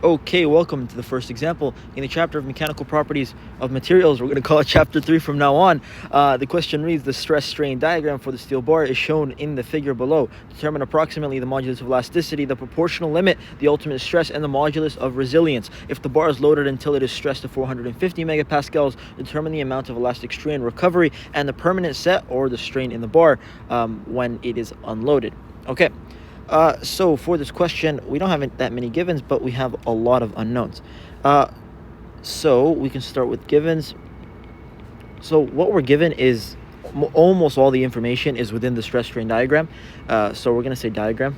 Okay, welcome to the first example in the chapter of mechanical properties of materials. We're going to call it chapter 3 from now on. The question reads, the stress-strain diagram for the steel bar is shown in the figure below. Determine approximately the modulus of elasticity, the proportional limit, the ultimate stress, and the modulus of resilience. If the bar is loaded until it is stressed to 450 megapascals, determine the amount of elastic strain recovery and the permanent set or the strain in the bar when it is unloaded. Okay. So for this question, we don't have that many givens, but we have a lot of unknowns. So we can start with givens. So what we're given is almost all the information is within the stress strain diagram. So we're going to say diagram.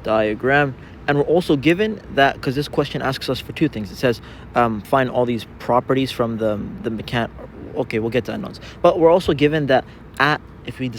And we're also given that, because this question asks us for two things. It says find all these properties from the mechan. Okay, we'll get to unknowns. But we're also given that if we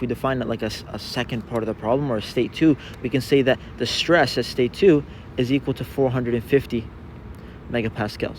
define it like a second part of the problem, or a state 2, we can say that the stress at state 2 is equal to 450 megapascals.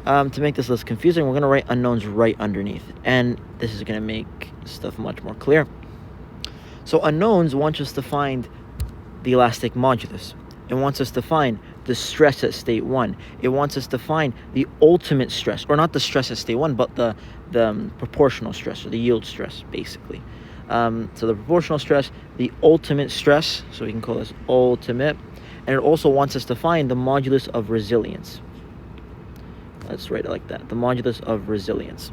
To make this less confusing, we're going to write unknowns right underneath, and this is going to make stuff much more clear. So unknowns wants us to find the elastic modulus. It wants us to find the stress at state 1. It wants us to find the ultimate stress, or not the stress at state 1, but the proportional stress, or the yield stress, basically. So the proportional stress, the ultimate stress, so we can call this ultimate, and it also wants us to find the modulus of resilience. Let's write it like that, the modulus of resilience.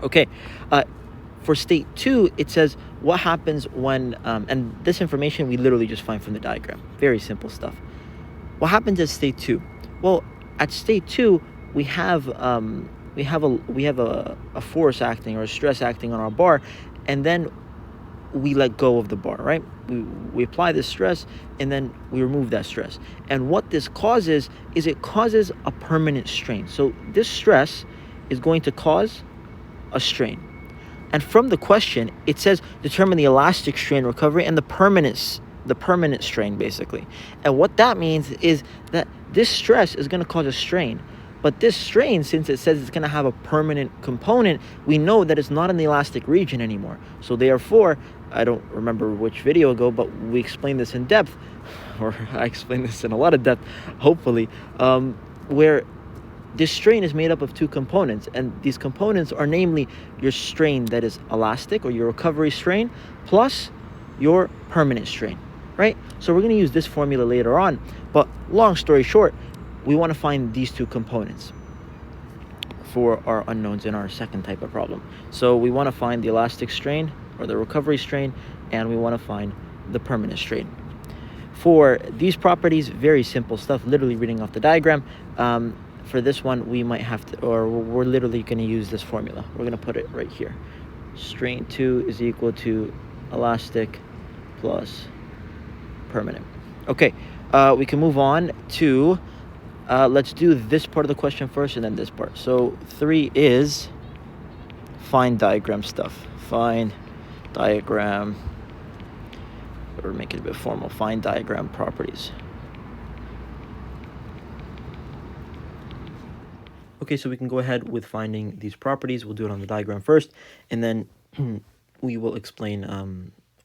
Okay, for state 2, it says what happens when, and this information we literally just find from the diagram. Very simple stuff. What happens at state 2? Well, at state 2, we have a force acting, or a stress acting on our bar, and then we let go of the bar, right? We apply this stress, and then we remove that stress. And what this causes is it causes a permanent strain. So this stress is going to cause a strain. And from the question, it says determine the elastic strain recovery and the permanent strain, basically. And what that means is that this stress is going to cause a strain. But this strain, since it says it's going to have a permanent component, we know that it's not in the elastic region anymore. So therefore, I don't remember which video ago, but we explained this in depth, or I explained this in a lot of depth, hopefully, where this strain is made up of two components, and these components are namely your strain that is elastic, or your recovery strain, plus your permanent strain, right? So we're going to use this formula later on, but long story short, we want to find these two components for our unknowns in our second type of problem. So we want to find the elastic strain, or the recovery strain, and we want to find the permanent strain. For these properties, very simple stuff, literally reading off the diagram. For this one, we might have to, or we're literally going to use this formula. We're going to put it right here. Strain 2 is equal to elastic plus permanent. Okay, we can move on to, let's do this part of the question first, and then this part. So 3 is find diagram stuff. Find diagram, or make it a bit formal, find diagram properties. Okay, so we can go ahead with finding these properties. We'll do it on the diagram first, and then we will explain,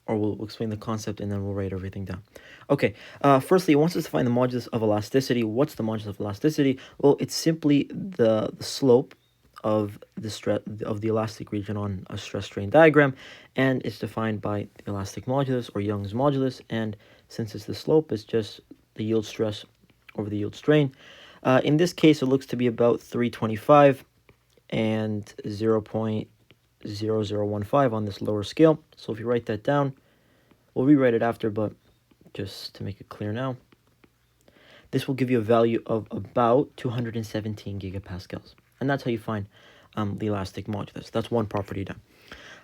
or we'll explain the concept, and then we'll write everything down. Okay, firstly, it wants us to find the modulus of elasticity. What's the modulus of elasticity? Well, it's simply the slope of the elastic region on a stress-strain diagram, and it's defined by the elastic modulus, or Young's modulus, and since it's the slope, it's just the yield stress over the yield strain. In this case, it looks to be about 325 and 0.0015 on this lower scale. So if you write that down, we'll rewrite it after, but just to make it clear now, this will give you a value of about 217 gigapascals. And that's how you find the elastic modulus. That's one property done.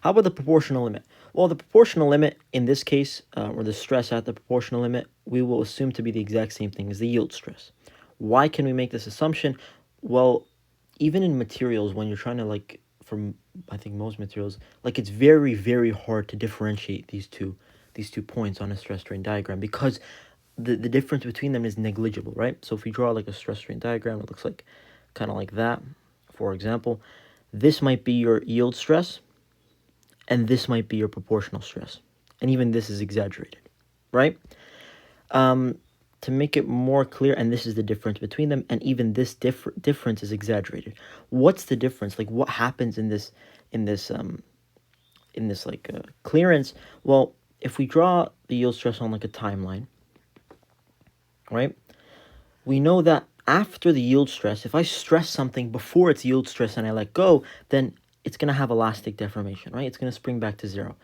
How about the proportional limit? Well, the proportional limit in this case, or the stress at the proportional limit, we will assume to be the exact same thing as the yield stress. Why can we make this assumption? Well, even in materials, when you're trying to, like, from, I think most materials, like, it's very, very hard to differentiate these two points on a stress-strain diagram, because the difference between them is negligible, right? So if we draw like a stress-strain diagram, it looks like kind of like that. For example, this might be your yield stress, and this might be your proportional stress, and even this is exaggerated, right? to make it more clear, and this is the difference between them, and even this difference is exaggerated. What's the difference? Like, what happens in this clearance? Well, if we draw the yield stress on like a timeline, right? We know that after the yield stress, if I stress something before its yield stress and I let go, then it's going to have elastic deformation, right? It's going to spring back to zero.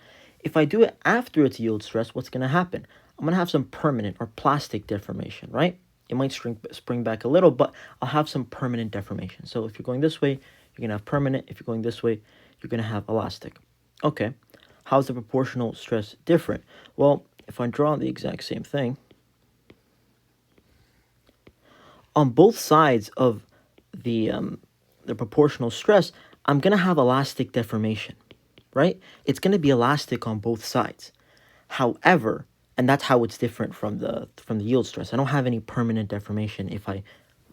If I do it after its yield stress, what's going to happen? I'm going to have some permanent or plastic deformation, right? It might spring back a little, but I'll have some permanent deformation. So if you're going this way, you're going to have permanent. If you're going this way, you're going to have elastic. Okay, how's the proportional stress different? Well, if I draw the exact same thing, on both sides of the proportional stress, I'm going to have elastic deformation, right? It's going to be elastic on both sides. However, and that's how it's different from the yield stress. I don't have any permanent deformation if I,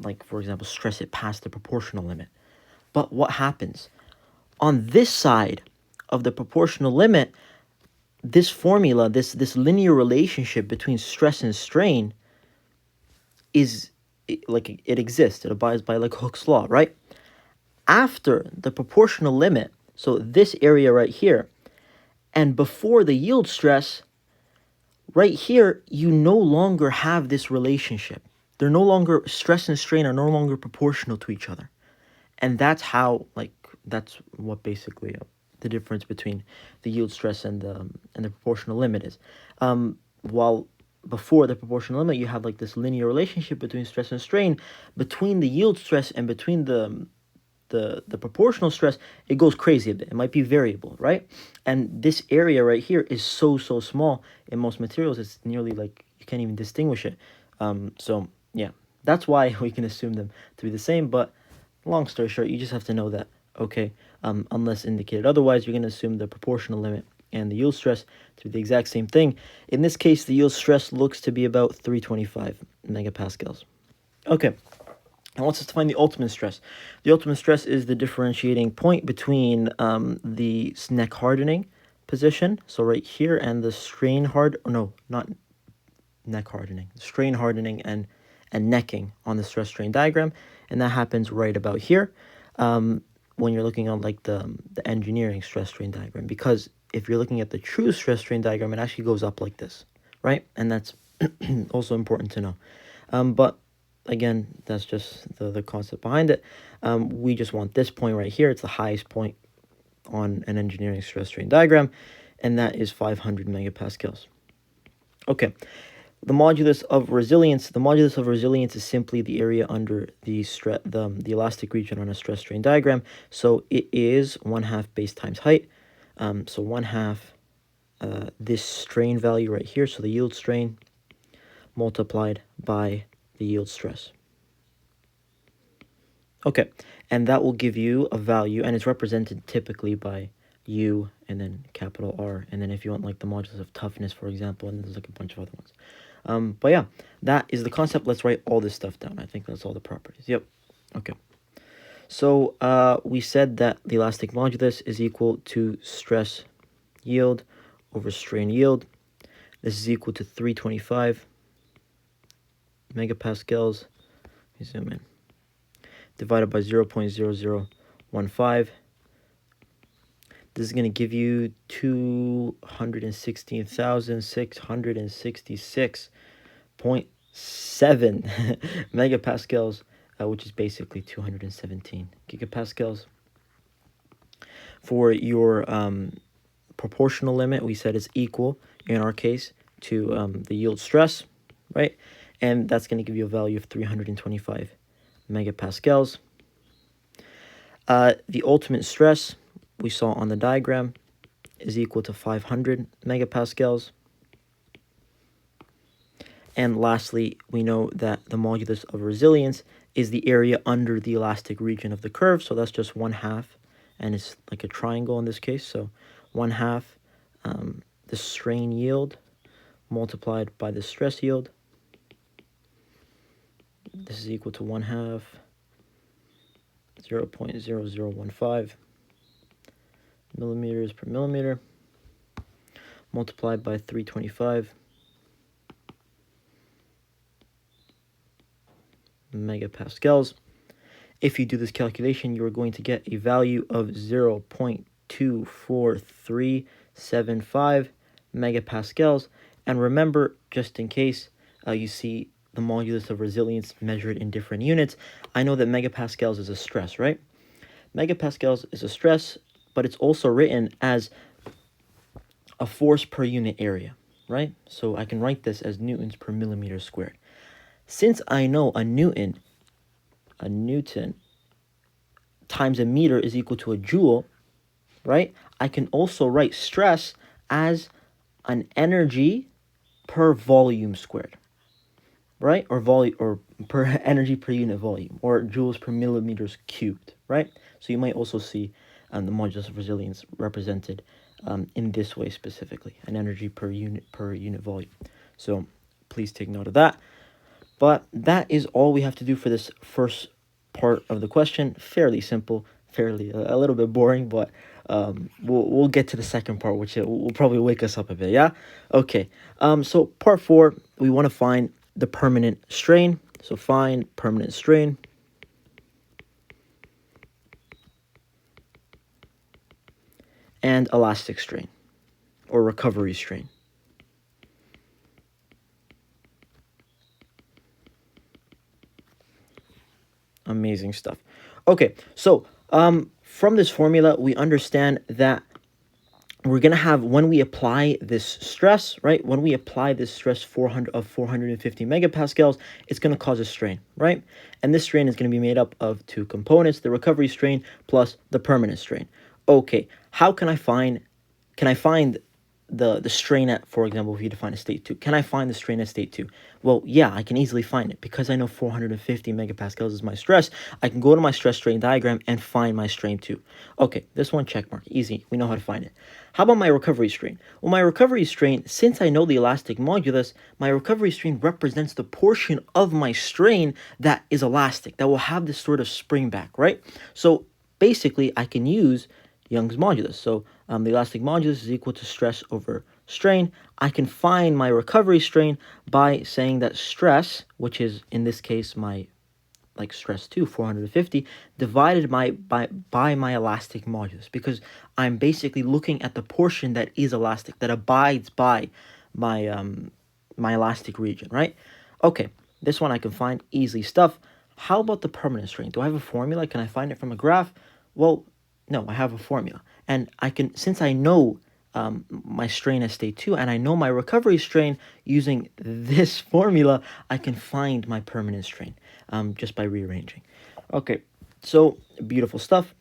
like, for example, stress it past the proportional limit. But what happens? On this side of the proportional limit, this formula, this linear relationship between stress and strain it exists. It abides by like Hooke's law, right? After the proportional limit, so this area right here, and before the yield stress, right here, you no longer have this relationship. They're no longer, stress and strain are no longer proportional to each other. And that's how, that's what basically the difference between the yield stress and the proportional limit is. While before the proportional limit, you have like this linear relationship between stress and strain. Between the yield stress and between the proportional stress, it goes crazy a bit. It might be variable, right? And this area right here is so small in most materials. It's nearly like you can't even distinguish it. So yeah, that's why we can assume them to be the same. But long story short, you just have to know that, okay, unless indicated otherwise, you're going to assume the proportional limit and the yield stress to be the exact same thing. In this case, the yield stress looks to be about 325 megapascals. Okay. Now, wants us to find the ultimate stress. The ultimate stress is the differentiating point between the neck hardening position, so right here, and the strain not neck hardening, strain hardening and necking on the stress strain diagram, and that happens right about here when you're looking on like the engineering stress strain diagram, because if you're looking at the true stress strain diagram, it actually goes up like this, right? And that's also important to know. But again, that's just the concept behind it. We just want this point right here. It's the highest point on an engineering stress strain diagram, and that is 500 megapascals. Okay, the modulus of resilience. The modulus of resilience is simply the area under the elastic region on a stress strain diagram. So it is 1/2 base times height. So 1/2 this strain value right here, so the yield strain multiplied by the yield stress. Okay, and that will give you a value, and it's represented typically by U and then capital R, and then if you want like the modulus of toughness, for example, and there's like a bunch of other ones. But yeah, that is the concept. Let's write all this stuff down. I think that's all the properties. Yep. Okay. So we said that the elastic modulus is equal to stress yield over strain yield. This is equal to 325 megapascals. Let me zoom in. Divided by 0.0015. This is going to give you 216,666.7 megapascals, which is basically 217 gigapascals. For your proportional limit, we said is equal, in our case, to the yield stress, right? And that's going to give you a value of 325 megapascals. The ultimate stress we saw on the diagram is equal to 500 megapascals. And lastly, we know that the modulus of resilience is the area under the elastic region of the curve. So that's just 1/2, and it's like a triangle in this case. So 1/2 the strain yield multiplied by the stress yield. This is equal to 1/2 0.0015 millimeters per millimeter multiplied by 325 megapascals. If you do this calculation, you are going to get a value of 0.24375 megapascals. And remember, just in case you see the modulus of resilience measured in different units, I know that megapascals is a stress, right? Megapascals is a stress, but it's also written as a force per unit area, right? So I can write this as newtons per millimeter squared. Since I know a Newton times a meter is equal to a joule, right? I can also write stress as an energy per volume squared, right? Or per energy per unit volume, or joules per millimeters cubed, right? So you might also see the modulus of resilience represented in this way specifically, an energy per unit volume. So please take note of that. But that is all we have to do for this first part of the question. Fairly simple, fairly a little bit boring, but we'll get to the second part, which will probably wake us up a bit. Yeah. Okay. So part 4, we want to find the permanent strain. So find permanent strain. And elastic strain, or recovery strain. Amazing stuff. Okay, so from this formula, we understand that we're going to have, when we apply this stress, right? When we apply this stress 450 megapascals, it's going to cause a strain, right? And this strain is going to be made up of 2 components, the recovery strain plus the permanent strain. Okay, how can I find the strain at, for example, if you define a state 2, can I find the strain at state 2? Well, yeah, I can easily find it because I know 450 megapascals is my stress. I can go to my stress strain diagram and find my strain 2. Okay, this one, check mark, easy. We know how to find it. How about my recovery strain? Well, my recovery strain, since I know the elastic modulus, my recovery strain represents the portion of my strain that is elastic, that will have this sort of spring back, right? So basically, I can use Young's modulus. So the elastic modulus is equal to stress over strain. I can find my recovery strain by saying that stress, which is in this case my stress 2, 450, divided by my elastic modulus, because I'm basically looking at the portion that is elastic, that abides by my my elastic region, right? Okay, this one I can find easily stuff. How about the permanent strain? Do I have a formula? Can I find it from a graph? Well, no, I have a formula. And I can, since I know my strain at state 2 and I know my recovery strain, using this formula, I can find my permanent strain just by rearranging. Okay, so beautiful stuff.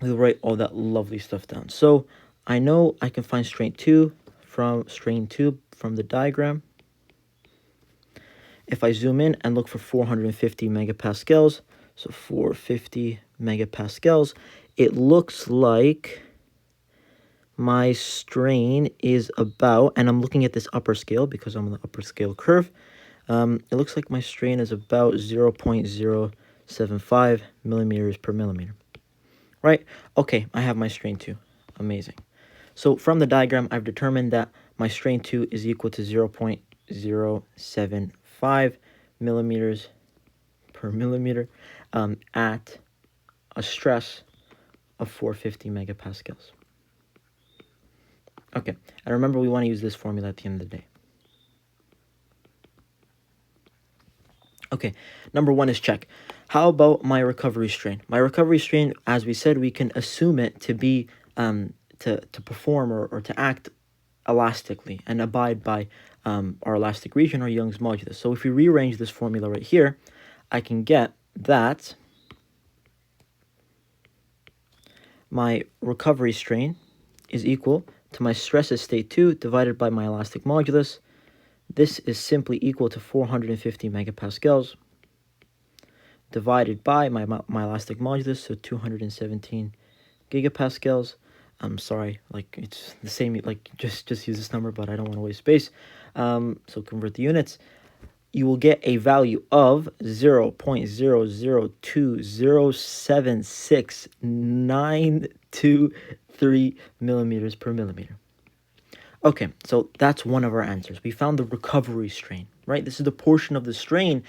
We'll write all that lovely stuff down. So I know I can find strain 2 from the diagram. If I zoom in and look for 450 megapascals, so 450 megapascals, it looks like my strain is about, and I'm looking at this upper scale because I'm on the upper scale curve, it looks like my strain is about 0.075 millimeters per millimeter, right? Okay, I have my strain 2. Amazing. So from the diagram, I've determined that my strain 2 is equal to 0.075 millimeters per millimeter at a stress of 450 megapascals. Okay, and remember, we want to use this formula at the end of the day. Okay, number 1 is check. How about my recovery strain? My recovery strain, as we said, we can assume it to be to perform or to act elastically and abide by our elastic region, or Young's modulus. So if we rearrange this formula right here, I can get that my recovery strain is equal to my stress at state 2 divided by my elastic modulus. This is simply equal to 450 megapascals divided by my elastic modulus, so 217 gigapascals. I'm sorry, it's the same, just use this number, but I don't want to waste space. So convert the units. You will get a value of 0.002076923 millimeters per millimeter. Okay, so that's one of our answers. We found the recovery strain, right? This is the portion of the strain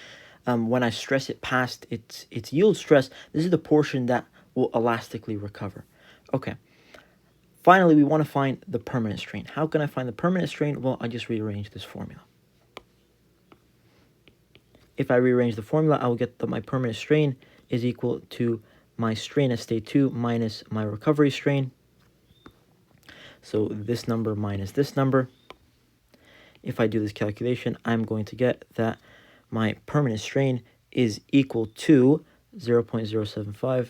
when I stress it past its yield stress, this is the portion that will elastically recover. Okay. Finally, we want to find the permanent strain. How can I find the permanent strain? Well, I just rearrange this formula. If I rearrange the formula, I will get that my permanent strain is equal to my strain at state 2 minus my recovery strain. So this number minus this number. If I do this calculation, I'm going to get that my permanent strain is equal to 0.075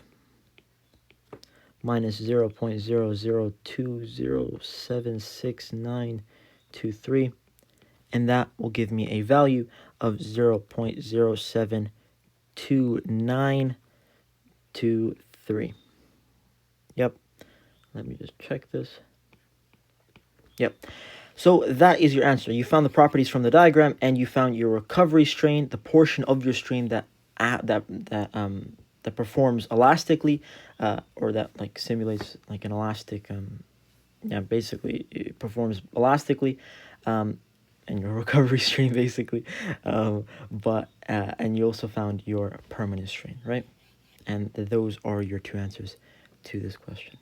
minus 0.0020766923, and that will give me a value of 0.072923. Yep. Let me just check this. Yep. So that is your answer. You found the properties from the diagram, and you found your recovery strain, the portion of your strain that performs elastically, or that like simulates like an elastic. Basically it performs elastically, and your recovery strain basically. And you also found your permanent strain, right? And those are your two answers to this question.